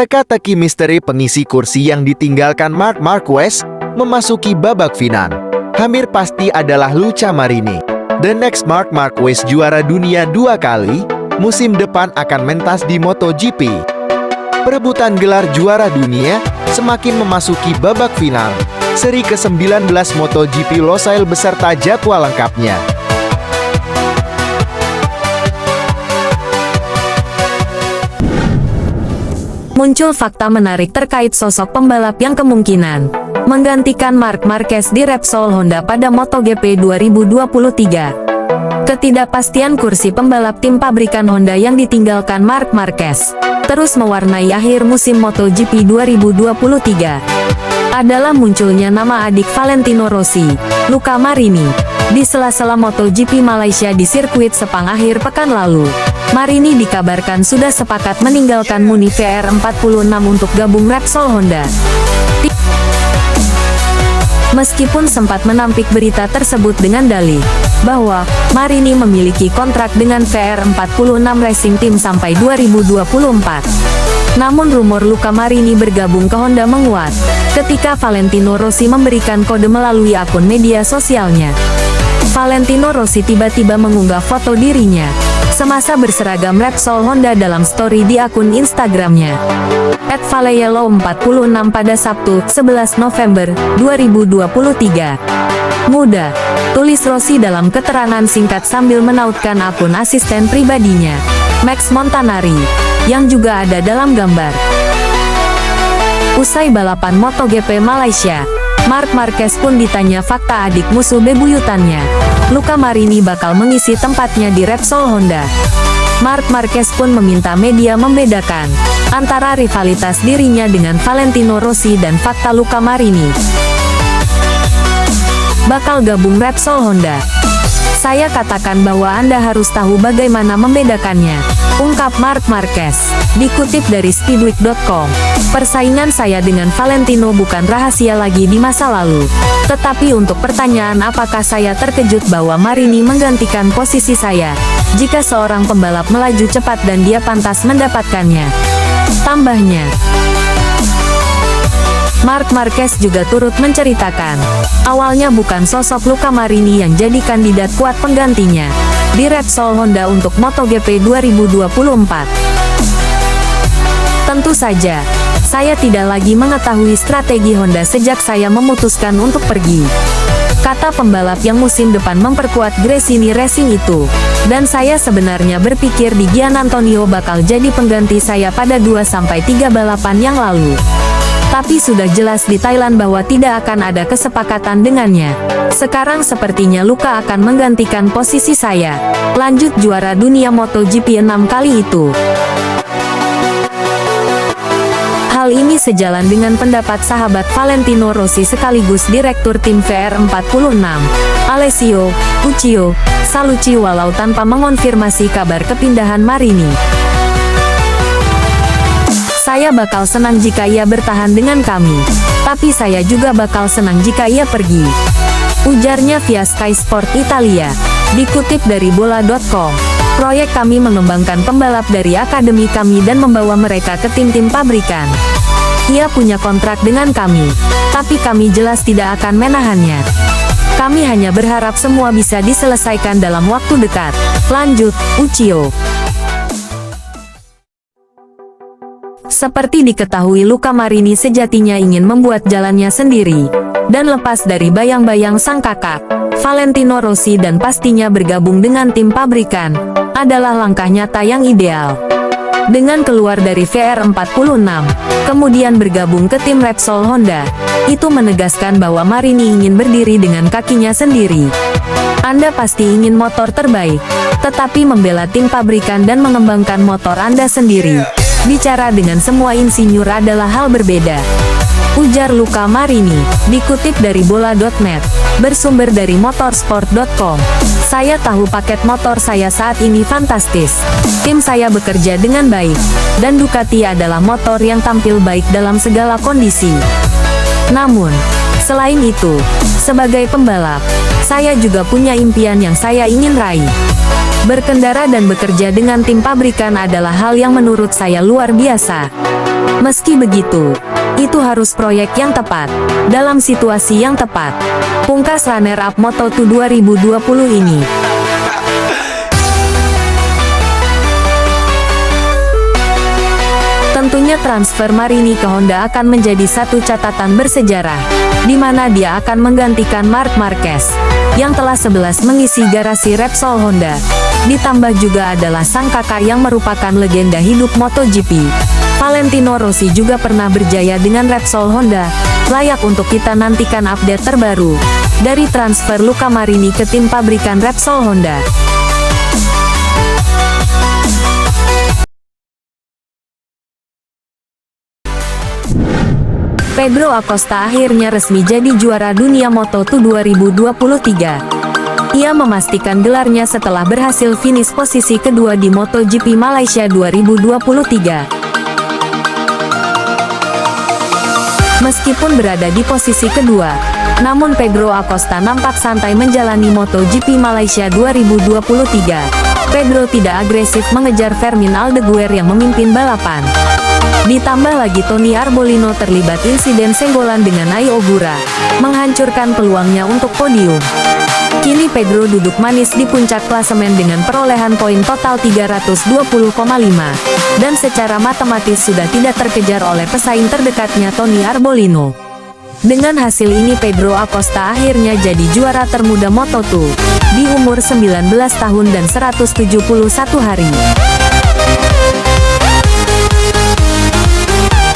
Teka-teki misteri pengisi kursi yang ditinggalkan Marc Marquez memasuki babak final. Hampir pasti adalah Luca Marini. The next Marc Marquez juara dunia 2 kali, musim depan akan mentas di MotoGP. Perebutan gelar juara dunia semakin memasuki babak final. Seri ke-19 MotoGP Losail beserta jadwal lengkapnya. Muncul fakta menarik terkait sosok pembalap yang kemungkinan menggantikan Marc Marquez di Repsol Honda pada MotoGP 2023. Ketidakpastian kursi pembalap tim pabrikan Honda yang ditinggalkan Marc Marquez terus mewarnai akhir musim MotoGP 2023. Adalah munculnya nama adik Valentino Rossi, Luca Marini, di sela-sela MotoGP Malaysia di sirkuit Sepang akhir pekan lalu. Marini dikabarkan sudah sepakat meninggalkan Muni VR46 untuk gabung Repsol Honda. Meskipun sempat menampik berita tersebut dengan dalih bahwa Marini memiliki kontrak dengan VR46 Racing Team sampai 2024. Namun rumor Luca Marini bergabung ke Honda menguat ketika Valentino Rossi memberikan kode melalui akun media sosialnya. Valentino Rossi tiba-tiba mengunggah foto dirinya semasa berseragam Repsol Honda dalam story di akun Instagramnya @valeyelo46 pada Sabtu, 11 November 2023. Muda, tulis Rossi dalam keterangan singkat sambil menautkan akun asisten pribadinya, Max Montanari, yang juga ada dalam gambar. Usai balapan MotoGP Malaysia, Marc Marquez pun ditanya fakta adik musuh bebuyutannya, Luca Marini bakal mengisi tempatnya di Repsol Honda. Marc Marquez pun meminta media membedakan antara rivalitas dirinya dengan Valentino Rossi dan fakta Luca Marini bakal gabung Repsol Honda. Saya katakan bahwa Anda harus tahu bagaimana membedakannya, ungkap Marc Marquez. Dikutip dari Speedweek.com, persaingan saya dengan Valentino bukan rahasia lagi di masa lalu. Tetapi untuk pertanyaan apakah saya terkejut bahwa Marini menggantikan posisi saya, jika seorang pembalap melaju cepat dan dia pantas mendapatkannya, tambahnya. Marc Marquez juga turut menceritakan, awalnya bukan sosok Luca Marini yang jadi kandidat kuat penggantinya di Repsol Honda untuk MotoGP 2024. Tentu saja, saya tidak lagi mengetahui strategi Honda sejak saya memutuskan untuk pergi, kata pembalap yang musim depan memperkuat Gresini Racing itu. Dan saya sebenarnya berpikir di Gian Antonio bakal jadi pengganti saya pada 2-3 balapan yang lalu. Tapi sudah jelas di Thailand bahwa tidak akan ada kesepakatan dengannya. Sekarang sepertinya Luca akan menggantikan posisi saya. Lanjut juara dunia MotoGP 6 kali itu. Hal ini sejalan dengan pendapat sahabat Valentino Rossi sekaligus direktur tim VR46, Alessio Uccio Salucci, walau tanpa mengonfirmasi kabar kepindahan Marini. Saya bakal senang jika ia bertahan dengan kami, tapi saya juga bakal senang jika ia pergi, ujarnya via Sky Sport Italia. Dikutip dari bola.com, proyek kami mengembangkan pembalap dari akademi kami dan membawa mereka ke tim-tim pabrikan. Ia punya kontrak dengan kami, tapi kami jelas tidak akan menahannya. Kami hanya berharap semua bisa diselesaikan dalam waktu dekat, lanjut Uccio. Seperti diketahui, Luca Marini sejatinya ingin membuat jalannya sendiri dan lepas dari bayang-bayang sang kakak, Valentino Rossi, dan pastinya bergabung dengan tim pabrikan adalah langkah nyata yang ideal. Dengan keluar dari VR46, kemudian bergabung ke tim Repsol Honda, itu menegaskan bahwa Marini ingin berdiri dengan kakinya sendiri. Anda pasti ingin motor terbaik, tetapi membela tim pabrikan dan mengembangkan motor Anda sendiri, bicara dengan semua insinyur adalah hal berbeda, ujar Luca Marini. Dikutip dari bola.net, bersumber dari motorsport.com, saya tahu paket motor saya saat ini fantastis. Tim saya bekerja dengan baik, dan Ducati adalah motor yang tampil baik dalam segala kondisi. Namun, selain itu, sebagai pembalap, saya juga punya impian yang saya ingin raih. Berkendara dan bekerja dengan tim pabrikan adalah hal yang menurut saya luar biasa. Meski begitu, itu harus proyek yang tepat, dalam situasi yang tepat. Pungkas runner-up Moto2 2020 ini. Tentunya transfer Marini ke Honda akan menjadi satu catatan bersejarah, di mana dia akan menggantikan Marc Marquez, yang telah 11 mengisi garasi Repsol Honda. Ditambah juga adalah sang kakak yang merupakan legenda hidup MotoGP. Valentino Rossi juga pernah berjaya dengan Repsol Honda. Layak untuk kita nantikan update terbaru dari transfer Luca Marini ke tim pabrikan Repsol Honda. Pedro Acosta akhirnya resmi jadi juara dunia Moto2 2023. Ia memastikan gelarnya setelah berhasil finish posisi kedua di MotoGP Malaysia 2023. Meskipun berada di posisi kedua, namun Pedro Acosta nampak santai menjalani MotoGP Malaysia 2023. Pedro tidak agresif mengejar Fermin Aldeguer yang memimpin balapan. Ditambah lagi Tony Arbolino terlibat insiden senggolan dengan Ai Ogura, menghancurkan peluangnya untuk podium. Kini Pedro duduk manis di puncak klasemen dengan perolehan poin total 320,5, dan secara matematis sudah tidak terkejar oleh pesaing terdekatnya Tony Arbolino. Dengan hasil ini Pedro Acosta akhirnya jadi juara termuda Moto2, di umur 19 tahun dan 171 hari.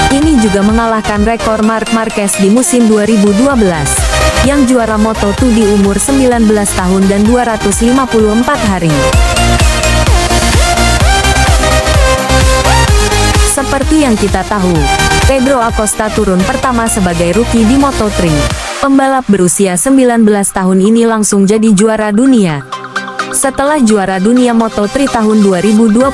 Ini juga mengalahkan rekor Marc Marquez di musim 2012, yang juara Moto2 di umur 19 tahun dan 254 hari. Seperti yang kita tahu, Pedro Acosta turun pertama sebagai rookie di Moto3. Pembalap berusia 19 tahun ini langsung jadi juara dunia. Setelah juara dunia Moto3 tahun 2021,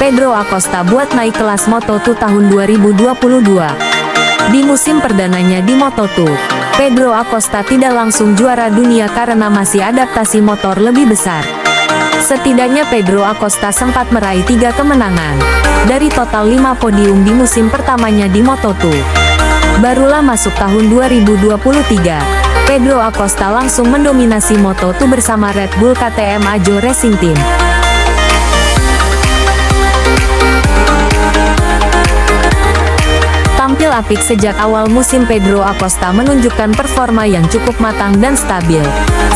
Pedro Acosta buat naik kelas Moto2 tahun 2022. Di musim perdananya di Moto2, Pedro Acosta tidak langsung juara dunia karena masih adaptasi motor lebih besar. Setidaknya Pedro Acosta sempat meraih 3 kemenangan dari total 5 podium di musim pertamanya di Moto2. Barulah masuk tahun 2023, Pedro Acosta langsung mendominasi Moto2 bersama Red Bull KTM Ajo Racing Team. Tampil apik sejak awal musim, Pedro Acosta menunjukkan performa yang cukup matang dan stabil,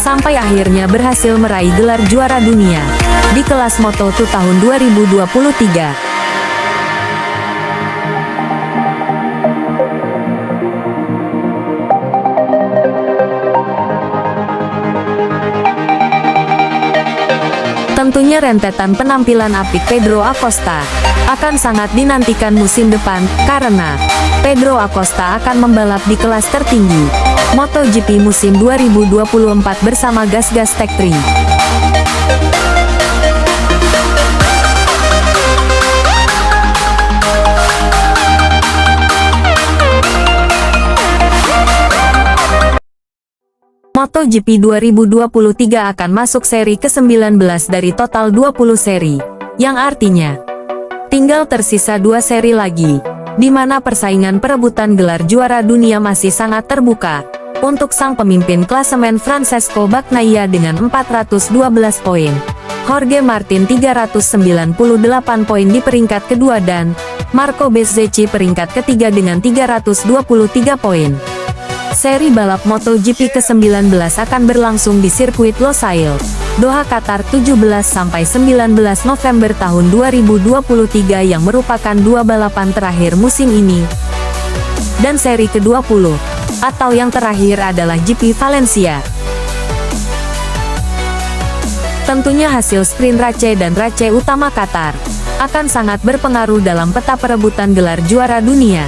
sampai akhirnya berhasil meraih gelar juara dunia di kelas Moto2 tahun 2023. Tentunya rentetan penampilan apik Pedro Acosta akan sangat dinantikan musim depan, karena Pedro Acosta akan membalap di kelas tertinggi MotoGP musim 2024 bersama gas-gas Tech 3. MotoGP 2023 akan masuk seri ke-19 dari total 20 seri, yang artinya tinggal tersisa 2 seri lagi, di mana persaingan perebutan gelar juara dunia masih sangat terbuka untuk sang pemimpin klasemen Francesco Bagnaia dengan 412 poin, Jorge Martin 398 poin di peringkat kedua, dan Marco Bezzecchi peringkat ketiga dengan 323 poin. Seri balap MotoGP ke-19 akan berlangsung di sirkuit Losail, Doha, Qatar 17–19 November tahun 2023 yang merupakan 2 balapan terakhir musim ini. Dan seri ke-20, atau yang terakhir adalah GP Valencia. Tentunya hasil sprint Race dan Race utama Qatar akan sangat berpengaruh dalam peta perebutan gelar juara dunia.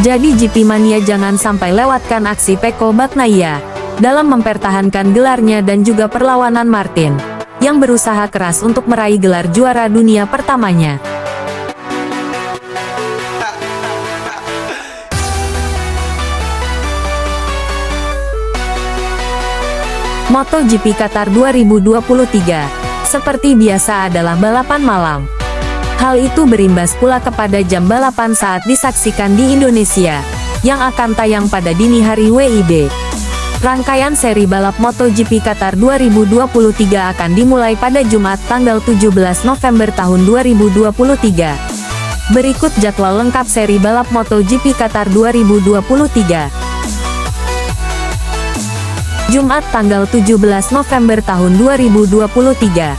Jadi GP Mania jangan sampai lewatkan aksi Pecco Bagnaia dalam mempertahankan gelarnya dan juga perlawanan Martin, yang berusaha keras untuk meraih gelar juara dunia pertamanya. MotoGP Qatar 2023, seperti biasa adalah balapan malam. Hal itu berimbas pula kepada jam balapan saat disaksikan di Indonesia, yang akan tayang pada dini hari WIB. Rangkaian seri balap MotoGP Qatar 2023 akan dimulai pada Jumat tanggal 17 November tahun 2023. Berikut jadwal lengkap seri balap MotoGP Qatar 2023. Jumat tanggal 17 November tahun 2023.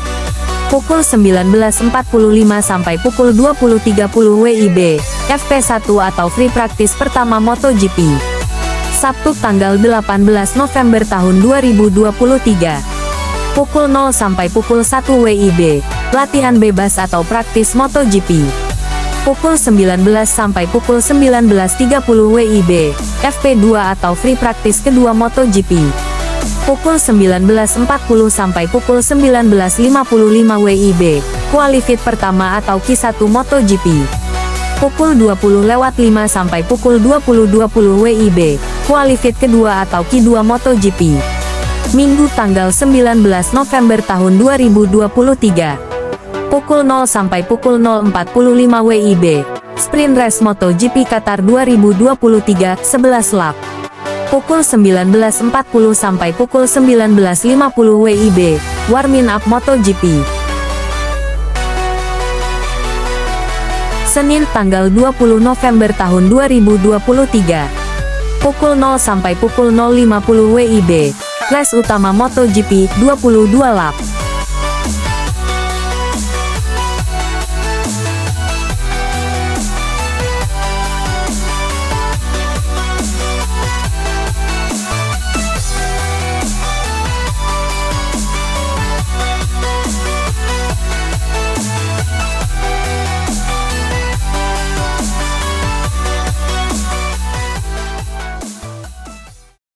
Pukul 19.45 sampai pukul 20.30 WIB, FP1 atau Free Practice pertama MotoGP. Sabtu tanggal 18 November tahun 2023. Pukul 0 sampai pukul 1 WIB, latihan bebas atau praktis MotoGP. Pukul 19 sampai pukul 19.30 WIB, FP2 atau Free Practice kedua MotoGP. Pukul 19.40 sampai pukul 19.55 WIB, Qualifit pertama atau Q1 MotoGP. Pukul 20.05 sampai pukul 20.20 WIB, Qualifit kedua atau Q2 MotoGP. Minggu tanggal 19 November tahun 2023. Pukul 0 sampai pukul 0.45 WIB, Sprint Race MotoGP Qatar 2023, 11 lap. Pukul 19.40 sampai pukul 19.50 WIB, Warming Up MotoGP. Senin tanggal 20 November tahun 2023. Pukul 0 sampai pukul 0.50 WIB, Race utama MotoGP, 22 lap.